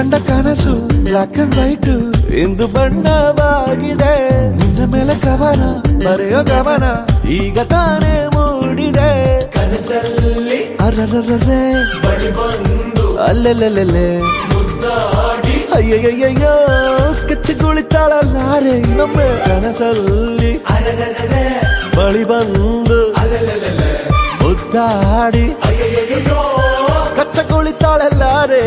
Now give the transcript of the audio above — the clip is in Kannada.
ಕಂಡ ಕನಸು ಬ್ಲಾಕ್ ಅಂಡ್ ವೈಟ್ ಇಂದು ಬಣ್ಣವಾಗಿದೆ. ನಿನ್ನ ಮೇಲೆ ಕವನ ಬರೆಯೋ ಗಮನ ಈಗ ತಾನೇ ಮೂಡಿದೆ. ಕನಸಲ್ಲಿ ಅರರರೇ ಬಳಿ ಬಂದು ಅಲ್ಲೆಲ್ಲೆಲ್ಲೆ ಮುದ್ದಾಡಿ ಅಯ್ಯಯ್ಯಯ್ಯೋ ಕಚ್ಚಿಗುಳಿತಾಳಲ್ಲಾರೆ ಇನ್ನೊಮ್ಮೆ. ಕನಸಲ್ಲಿ ಅರೆರೆರೆ ಬಳಿ ಬಂದು ಅಲೆಲೆಲೆ ಮುದ್ದಾಡಿ ಅಯ್ಯಯ್ಯೋ ಕಚ್ಚಗುಳಿತಾಳಲ್ಲಾರೆ.